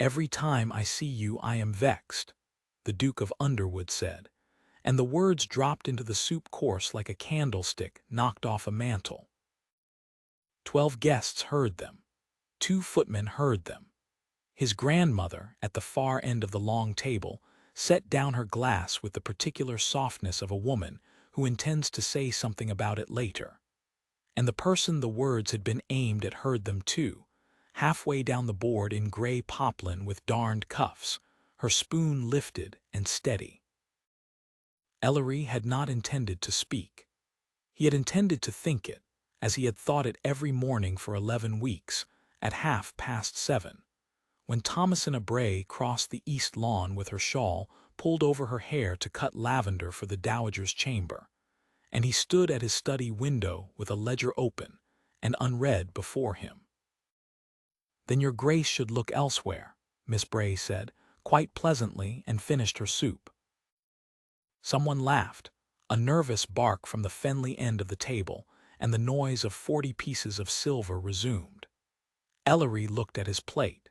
"Every time I see you I am vexed," the Duke of Underwood said, and the words dropped into the soup course like a candlestick knocked off a mantle. 12 guests heard them. 2 footmen heard them. His grandmother, at the far end of the long table, set down her glass with the particular softness of a woman who intends to say something about it later. And the person the words had been aimed at heard them too, halfway down the board in gray poplin with darned cuffs, her spoon lifted and steady. Ellery had not intended to speak. He had intended to think it, as he had thought it every morning for 11 weeks, at 7:30, when Thomasina Bray crossed the east lawn with her shawl pulled over her hair to cut lavender for the dowager's chamber, and he stood at his study window with a ledger open and unread before him. "Then your grace should look elsewhere," Miss Bray said, quite pleasantly, and finished her soup. Someone laughed, a nervous bark from the Fenley end of the table, and the noise of 40 pieces of silver resumed. Ellery looked at his plate.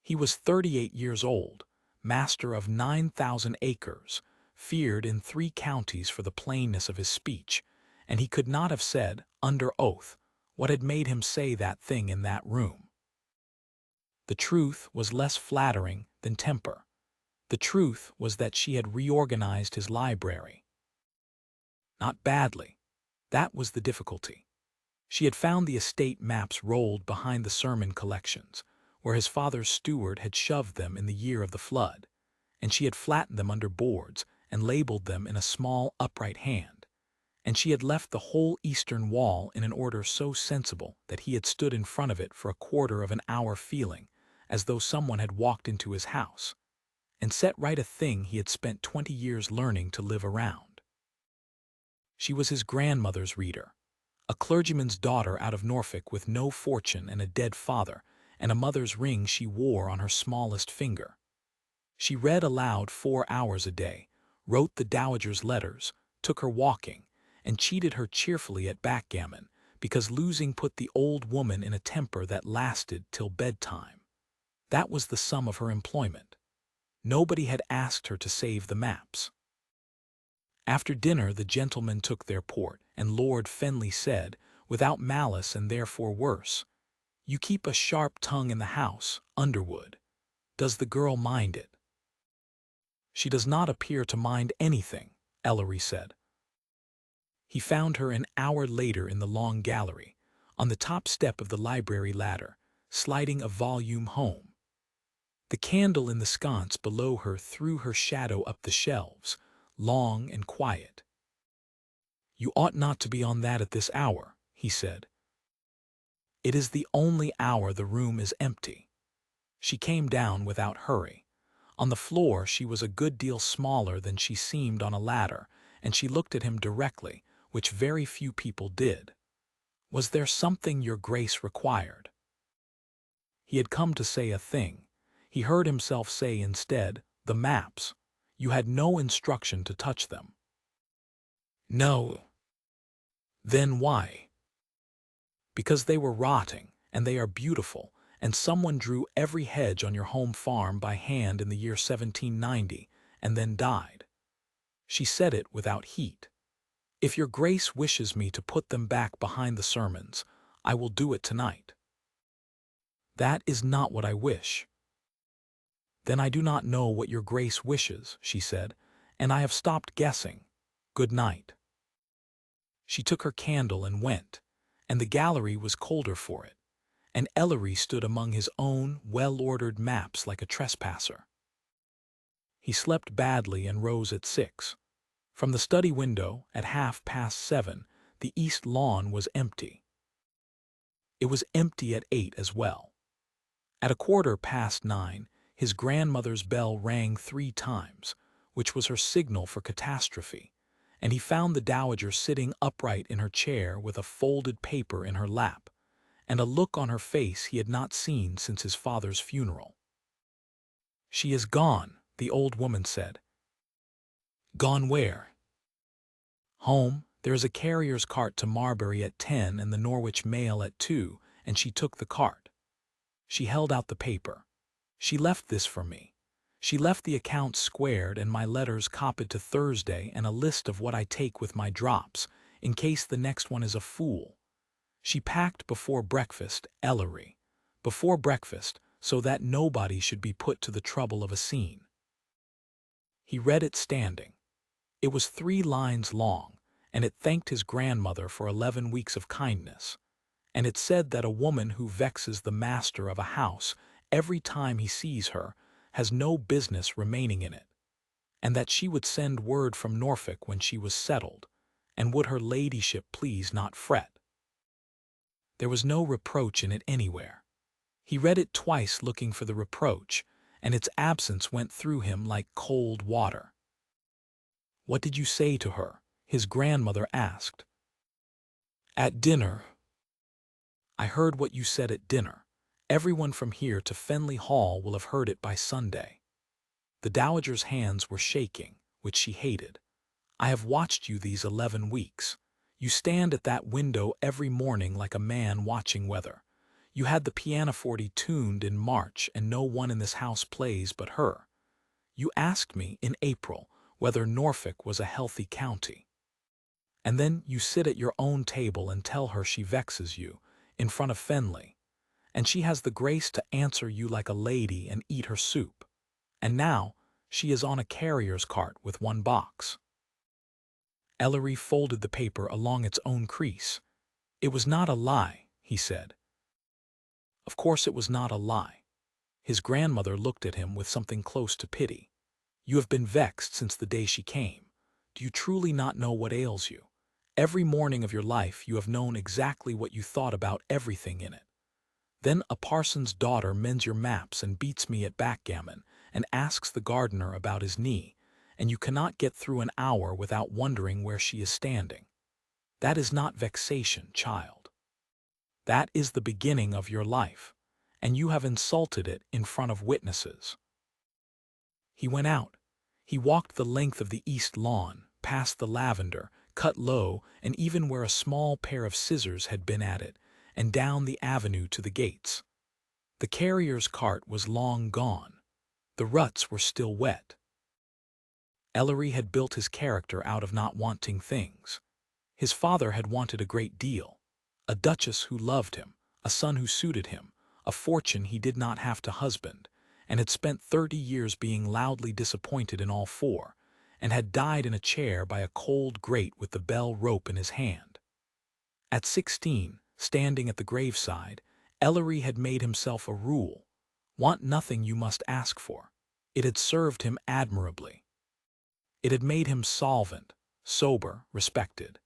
He was 38 years old, master of 9,000 acres, feared in 3 counties for the plainness of his speech, and he could not have said, under oath, what had made him say that thing in that room. The truth was less flattering than temper. The truth was that she had reorganized his library. Not badly. That was the difficulty. She had found the estate maps rolled behind the sermon collections, where his father's steward had shoved them in the year of the flood, and she had flattened them under boards and labeled them in a small upright hand, and she had left the whole eastern wall in an order so sensible that he had stood in front of it for a quarter of an hour feeling as though someone had walked into his house and set right a thing he had spent 20 years learning to live around. She was his grandmother's reader, a clergyman's daughter out of Norfolk with no fortune and a dead father, and a mother's ring she wore on her smallest finger. She read aloud 4 hours a day, wrote the dowager's letters, took her walking, and cheated her cheerfully at backgammon, because losing put the old woman in a temper that lasted till bedtime. That was the sum of her employment. Nobody had asked her to save the maps. After dinner the gentlemen took their port, and Lord Fenley said, without malice and therefore worse, "You keep a sharp tongue in the house, Underwood. Does the girl mind it?" "She does not appear to mind anything," Ellery said. He found her an hour later in the long gallery, on the top step of the library ladder, sliding a volume home. The candle in the sconce below her threw her shadow up the shelves, long and quiet. "You ought not to be on that at this hour," he said. "It is the only hour the room is empty." She came down without hurry. On the floor she was a good deal smaller than she seemed on a ladder, and she looked at him directly, which very few people did. "Was there something your grace required?" He had come to say a thing. He heard himself say instead, "The maps. You had no instruction to touch them." "No." "Then why?" "Because they were rotting, and they are beautiful, and someone drew every hedge on your home farm by hand in the year 1790, and then died." She said it without heat. "If your grace wishes me to put them back behind the sermons, I will do it tonight." "That is not what I wish." "Then I do not know what your grace wishes," she said, "and I have stopped guessing. Good night." She took her candle and went, and the gallery was colder for it, and Ellery stood among his own well-ordered maps like a trespasser. He slept badly and rose at 6. From the study window, at 7:30, the east lawn was empty. It was empty at 8 as well. At 9:15, his grandmother's bell rang 3 times, which was her signal for catastrophe, and he found the dowager sitting upright in her chair with a folded paper in her lap, and a look on her face he had not seen since his father's funeral. "She is gone," the old woman said. "Gone where?" "Home. There is a carrier's cart to Marbury at 10 and the Norwich mail at 2, and she took the cart." She held out the paper. She left this for me. She left the accounts squared and my letters copied to Thursday and a list of what I take with my drops, in case the next one is a fool. She packed before breakfast, Ellery. Before breakfast, so that nobody should be put to the trouble of a scene. He read it standing. It was 3 lines long, and it thanked his grandmother for 11 weeks of kindness. And it said that a woman who vexes the master of a house every time he sees her has no business remaining in it, and that she would send word from Norfolk when she was settled, and would her ladyship please not fret. There was no reproach in it anywhere. He read it twice looking for the reproach, and its absence went through him like cold water. "What did you say to her?" his grandmother asked. "At dinner. I heard what you said at dinner. Everyone from here to Fenley Hall will have heard it by Sunday." The dowager's hands were shaking, which she hated. "I have watched you these 11 weeks. You stand at that window every morning like a man watching weather. You had the pianoforte tuned in March and no one in this house plays but her. You asked me in April whether Norfolk was a healthy county. And then you sit at your own table and tell her she vexes you, in front of Fenley, and she has the grace to answer you like a lady and eat her soup. And now she is on a carrier's cart with 1 box." Ellery folded the paper along its own crease. "It was not a lie," he said. Of course it was not a lie. His grandmother looked at him with something close to pity. "You have been vexed since the day she came. Do you truly not know what ails you? Every morning of your life you have known exactly what you thought about everything in it. Then a parson's daughter mends your maps and beats me at backgammon and asks the gardener about his knee, and you cannot get through an hour without wondering where she is standing. That is not vexation, child. That is the beginning of your life, and you have insulted it in front of witnesses." He went out. He walked the length of the east lawn, past the lavender, cut low and even where a small pair of scissors had been at it, and down the avenue to the gates. The carrier's cart was long gone. The ruts were still wet. Ellery had built his character out of not wanting things. His father had wanted a great deal. A duchess who loved him, a son who suited him, a fortune he did not have to husband, and had spent 30 years being loudly disappointed in all 4, and had died in a chair by a cold grate with the bell rope in his hand. At 16, standing at the graveside, Ellery had made himself a rule: want nothing you must ask for. It had served him admirably. It had made him solvent, sober, respected.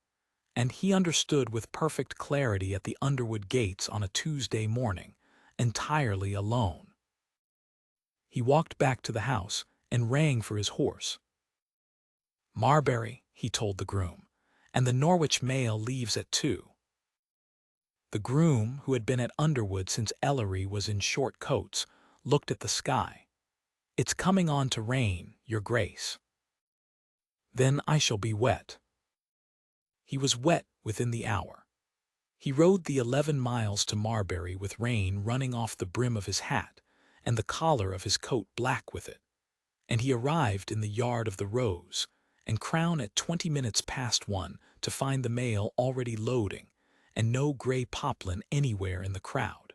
And he understood with perfect clarity at the Underwood gates on a Tuesday morning, entirely alone. He walked back to the house and rang for his horse. "Marbury," he told the groom, "and the Norwich mail leaves at 2. The groom, who had been at Underwood since Ellery was in short coats, looked at the sky. "It's coming on to rain, your grace." "Then I shall be wet." He was wet within the hour. He rode the 11 miles to Marbury with rain running off the brim of his hat and the collar of his coat black with it, and he arrived in the yard of the Rose and Crown at 20 minutes past 1 to find the mail already loading and no gray poplin anywhere in the crowd.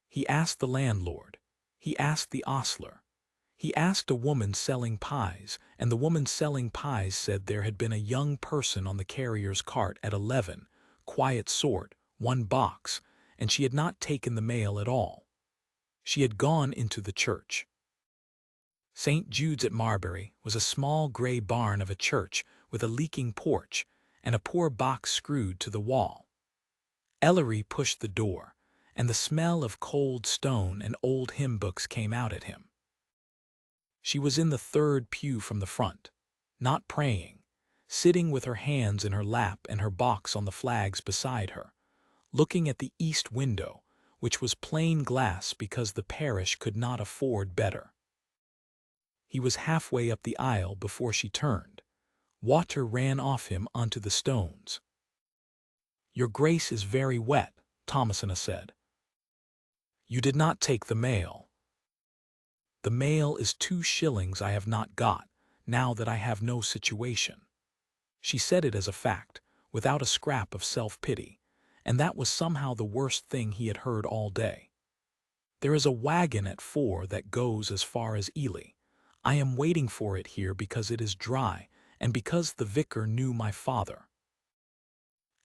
He asked the landlord. He asked the ostler. He asked a woman selling pies, and the woman selling pies said there had been a young person on the carrier's cart at 11, quiet sort, 1 box, and she had not taken the mail at all. She had gone into the church. St. Jude's at Marbury was a small gray barn of a church with a leaking porch and a poor box screwed to the wall. Ellery pushed the door, and the smell of cold stone and old hymn books came out at him. She was in the 3rd pew from the front, not praying, sitting with her hands in her lap and her box on the flags beside her, looking at the east window, which was plain glass because the parish could not afford better. He was halfway up the aisle before she turned. Water ran off him onto the stones. "Your grace is very wet," Thomasina said. "You did not take the mail." The mail is 2 shillings I have not got, now that I have no situation. She said it as a fact, without a scrap of self-pity, and that was somehow the worst thing he had heard all day. There is a wagon at 4 that goes as far as Ely. I am waiting for it here because it is dry, and because the vicar knew my father.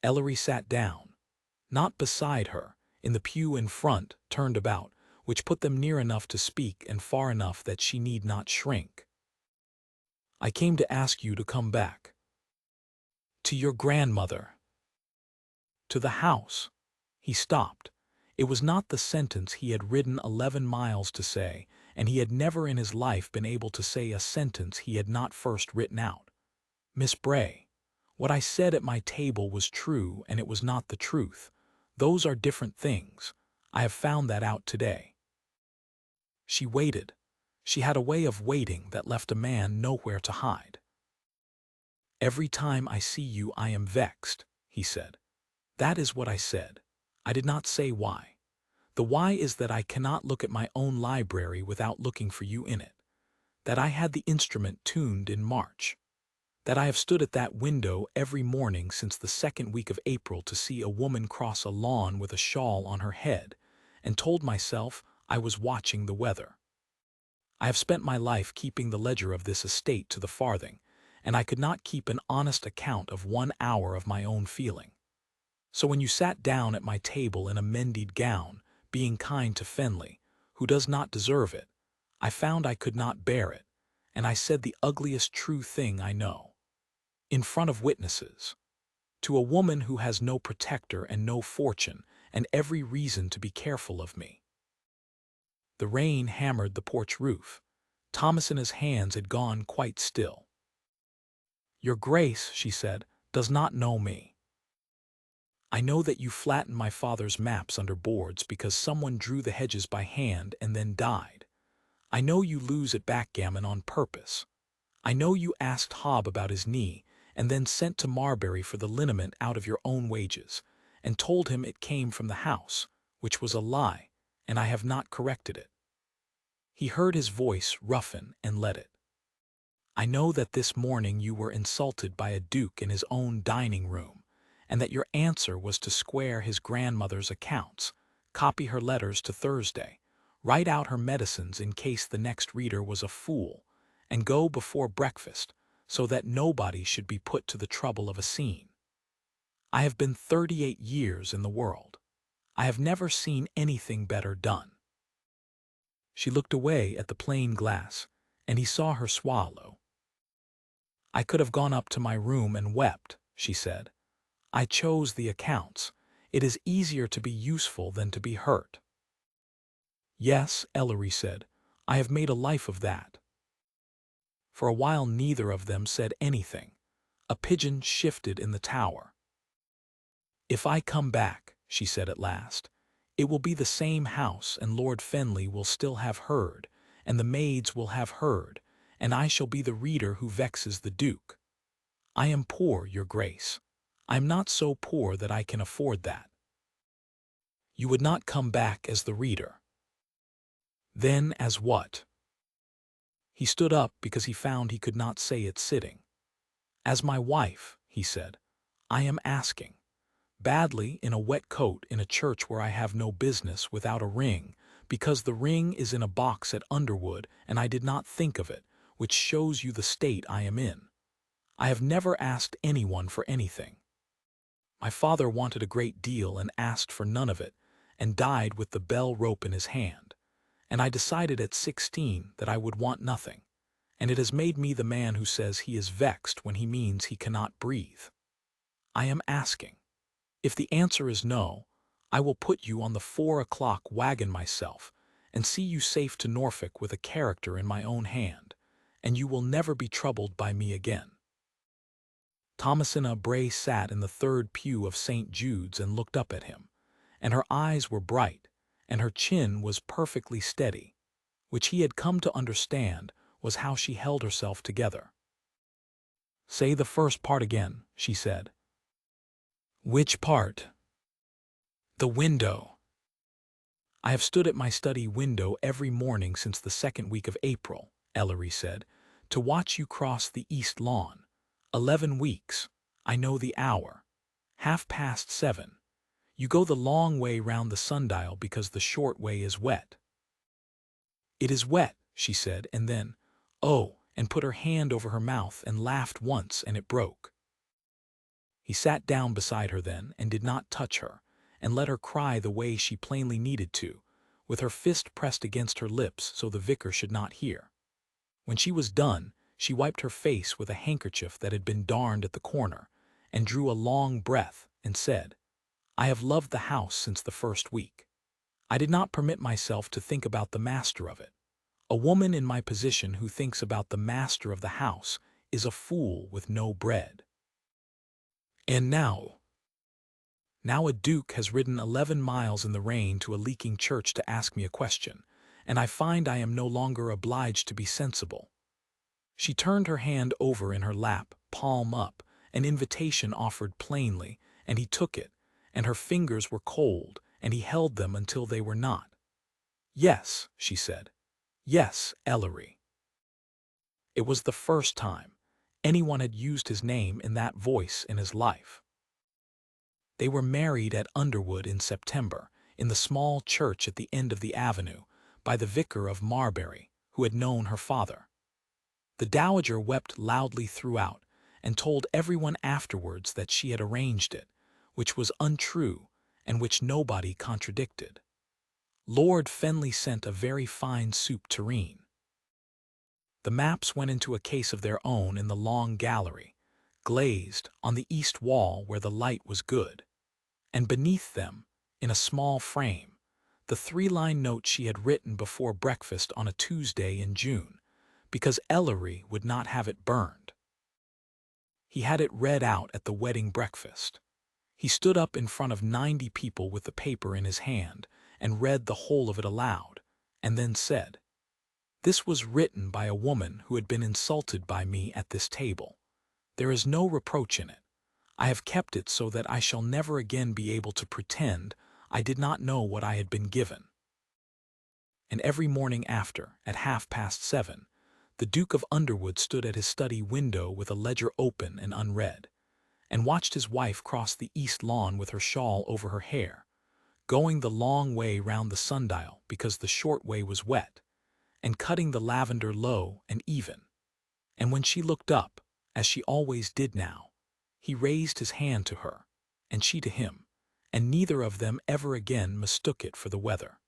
Ellery sat down, not beside her, in the pew in front, turned about, which put them near enough to speak and far enough that she need not shrink. I came to ask you to come back. To your grandmother. To the house. He stopped. It was not the sentence he had ridden 11 miles to say, and he had never in his life been able to say a sentence he had not first written out. Miss Bray, what I said at my table was true and it was not the truth. Those are different things. I have found that out today. She waited. She had a way of waiting that left a man nowhere to hide. Every time I see you I am vexed, he said. That is what I said. I did not say why. The why is that I cannot look at my own library without looking for you in it. That I had the instrument tuned in March. That I have stood at that window every morning since the 2nd week of April to see a woman cross a lawn with a shawl on her head, and told myself I was watching the weather. I have spent my life keeping the ledger of this estate to the farthing, and I could not keep an honest account of 1 hour of my own feeling. So when you sat down at my table in a mended gown, being kind to Fenley, who does not deserve it, I found I could not bear it, and I said the ugliest true thing I know. In front of witnesses. To a woman who has no protector and no fortune, and every reason to be careful of me. The rain hammered the porch roof. Thomasina's hands had gone quite still. Your Grace, she said, does not know me. I know that you flattened my father's maps under boards because someone drew the hedges by hand and then died. I know you lose at backgammon on purpose. I know you asked Hob about his knee and then sent to Marbury for the liniment out of your own wages, and told him it came from the house, which was a lie, and I have not corrected it. He heard his voice roughen and let it. I know that this morning you were insulted by a duke in his own dining room, and that your answer was to square his grandmother's accounts, copy her letters to Thursday, write out her medicines in case the next reader was a fool, and go before breakfast so that nobody should be put to the trouble of a scene. I have been 38 years in the world. I have never seen anything better done. She looked away at the plain glass, and he saw her swallow. I could have gone up to my room and wept, she said. I chose the accounts. It is easier to be useful than to be hurt. Yes, Ellery said, I have made a life of that. For a while neither of them said anything. A pigeon shifted in the tower. If I come back, she said at last, it will be the same house, and Lord Fenley will still have heard, and the maids will have heard, and I shall be the reader who vexes the Duke. I am poor, your Grace. I am not so poor that I can afford that. You would not come back as the reader. Then as what? He stood up because he found he could not say it sitting. As my wife, he said, I am asking. Badly, in a wet coat, in a church where I have no business, without a ring, because the ring is in a box at Underwood and I did not think of it, which shows you the state I am in. I have never asked anyone for anything. My father wanted a great deal and asked for none of it, and died with the bell rope in his hand. And I decided at 16 that I would want nothing, and it has made me the man who says he is vexed when he means he cannot breathe. I am asking. If the answer is no, I will put you on the 4 o'clock wagon myself, and see you safe to Norfolk with a character in my own hand, and you will never be troubled by me again. Thomasina Bray sat in the 3rd pew of St. Jude's and looked up at him, and her eyes were bright, and her chin was perfectly steady, which he had come to understand was how she held herself together. Say the first part again, she said. Which part? The window. I have stood at my study window every morning since the second week of April, Ellery said, to watch you cross the east lawn. 11 weeks. I know the hour. 7:30. You go the long way round the sundial because the short way is wet. It is wet, she said, and then, oh, and put her hand over her mouth and laughed once, and it broke. He sat down beside her then and did not touch her, and let her cry the way she plainly needed to, with her fist pressed against her lips so the vicar should not hear. When she was done, she wiped her face with a handkerchief that had been darned at the corner, and drew a long breath, and said, I have loved the house since the first week. I did not permit myself to think about the master of it. A woman in my position who thinks about the master of the house is a fool with no bread. And now a duke has ridden 11 miles in the rain to a leaking church to ask me a question, and I find I am no longer obliged to be sensible. She turned her hand over in her lap, palm up, an invitation offered plainly, and he took it, and her fingers were cold, and he held them until they were not. Yes, she said. Yes, Ellery. It was the first time anyone had used his name in that voice in his life. They were married at Underwood in September, in the small church at the end of the avenue, by the vicar of Marbury, who had known her father. The dowager wept loudly throughout, and told everyone afterwards that she had arranged it, which was untrue, and which nobody contradicted. Lord Fenley sent a very fine soup tureen. The maps went into a case of their own in the long gallery, glazed, on the east wall where the light was good. And beneath them, in a small frame, the 3-line note she had written before breakfast on a Tuesday in June, because Ellery would not have it burned. He had it read out at the wedding breakfast. He stood up in front of 90 people with the paper in his hand and read the whole of it aloud, and then said, This was written by a woman who had been insulted by me at this table. There is no reproach in it. I have kept it so that I shall never again be able to pretend I did not know what I had been given. And every morning after, at 7:30, the Duke of Underwood stood at his study window with a ledger open and unread, and watched his wife cross the east lawn with her shawl over her hair, going the long way round the sundial because the short way was wet, and cutting the lavender low and even. And when she looked up, as she always did now, he raised his hand to her, and she to him, and neither of them ever again mistook it for the weather.